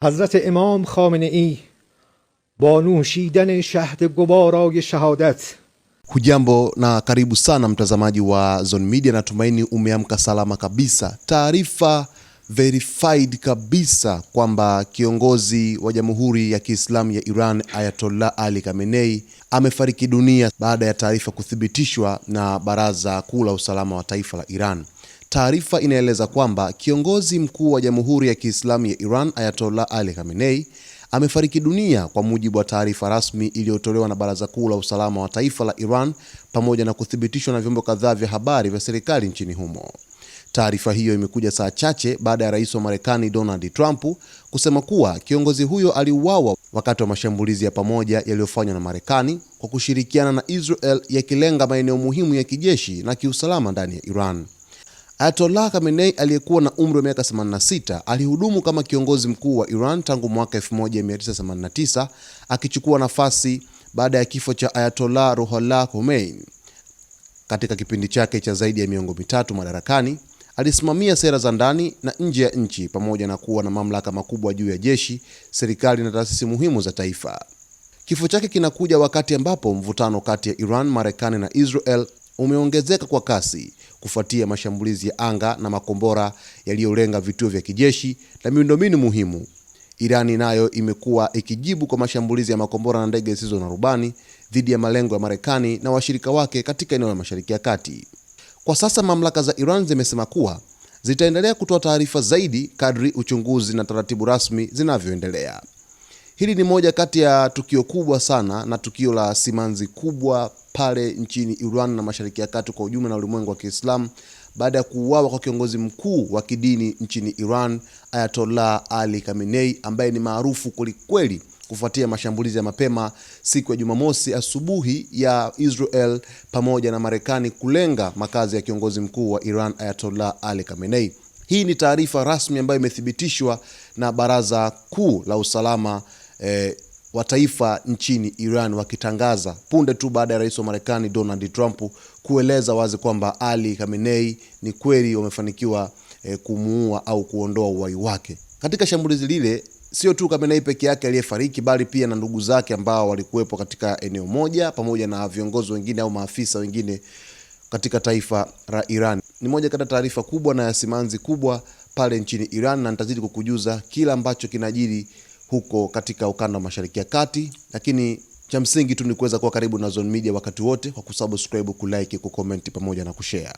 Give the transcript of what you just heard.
حضرت امام خامنه ای با نوشیدن شهد گوارای شهادت. Hujambo na karibu sana mtazamaji wa Zone Media, natumaini umeamka salama kabisa. Taarifa verified kabisa kwamba kiongozi wa Jamhuri ya Kiislamu ya Iran Ayatollah Ali Khamenei amefariki dunia baada ya taarifa kuthibitishwa na Baraza Kuu la Usalama wa Taifa la Iran. Taarifa inaeleza kwamba kiongozi mkuu wa Jamhuri ya Kiislamu ya Iran Ayatollah Ali Khamenei amefariki dunia kwa mujibu wa taarifa rasmi iliyotolewa na Baraza Kuu la Usalama wa Taifa la Iran pamoja na kuthibitishwa na vyombo kadhaa vya habari vya serikali nchini humo. Taarifa hiyo imekuja saa chache baada ya Rais wa Marekani Donald Trump kusema kuwa kiongozi huyo aliuawa wakati wa mashambulizi ya pamoja yaliyofanywa na Marekani kwa kushirikiana na Israel yakilenga maeneo muhimu ya kijeshi na kiusalama ndani ya Iran. Ayatollah Khamenei aliyekuwa na umri wa miaka 86 alihudumu kama kiongozi mkuu wa Iran tangu mwaka 1989, akichukua nafasi baada ya kifo cha Ayatollah Ruhollah Khomeini. Katika kipindi chake cha zaidi ya miongo mitatu madarakani, alisimamia sera za ndani na nje ya nchi pamoja na kuwa na mamlaka makubwa juu ya jeshi, serikali na taasisi muhimu za taifa. Kifo chake kinakuja wakati ambapo mvutano kati ya Iran, Marekani na Israel umeongezeka kwa kasi kufuatia mashambulizi ya anga na makombora yaliyolenga vituo vya kijeshi na miundombinu muhimu. Irani nayo imekuwa ikijibu kwa mashambulizi ya makombora na ndege zisizo na rubani dhidi ya malengo ya Marekani na washirika wake katika eneo la Mashariki ya Kati. Kwa sasa mamlaka za Iran zimesema kuwa zitaendelea kutoa taarifa zaidi kadri uchunguzi na taratibu rasmi zinavyoendelea. Hili ni moja kati ya tukio kubwa sana na tukio la simanzi kubwa pale nchini Iran na Mashariki ya Kati kwa ujumla na ulimwengu wa Kiislamu baada ya kuuawa kwa kiongozi mkuu wa kidini nchini Iran Ayatollah Ali Khamenei, ambaye ni maarufu kwelikweli kufuatia mashambulizi ya mapema siku ya Jumamosi asubuhi ya Israel pamoja na Marekani kulenga makazi ya kiongozi mkuu wa Iran Ayatollah Ali Khamenei. Hii ni taarifa rasmi ambayo imethibitishwa na Baraza Kuu la Usalama wa Taifa nchini Iran, wakitangaza punde tu baada ya Rais wa Marekani Donald Trump kueleza wazi kwamba Ali Khamenei ni kweli wamefanikiwa kumuua au kuondoa uhai wake. Katika shambulizi lile, sio tu Khamenei peke yake aliyefariki, bali pia na ndugu zake ambao walikuwepo katika eneo moja pamoja na viongozi wengine au maafisa wengine katika taifa la Iran. Ni moja kati ya taarifa kubwa na ya simanzi kubwa pale nchini Iran, na nitazidi kukujuza kila ambacho kinajiri huko katika ukanda wa Mashariki ya Kati, lakini cha msingi tu ni kuweza kuwa karibu na Zone Media wakati wote kwa kusubscribe, kulike, kucomment pamoja na kushare.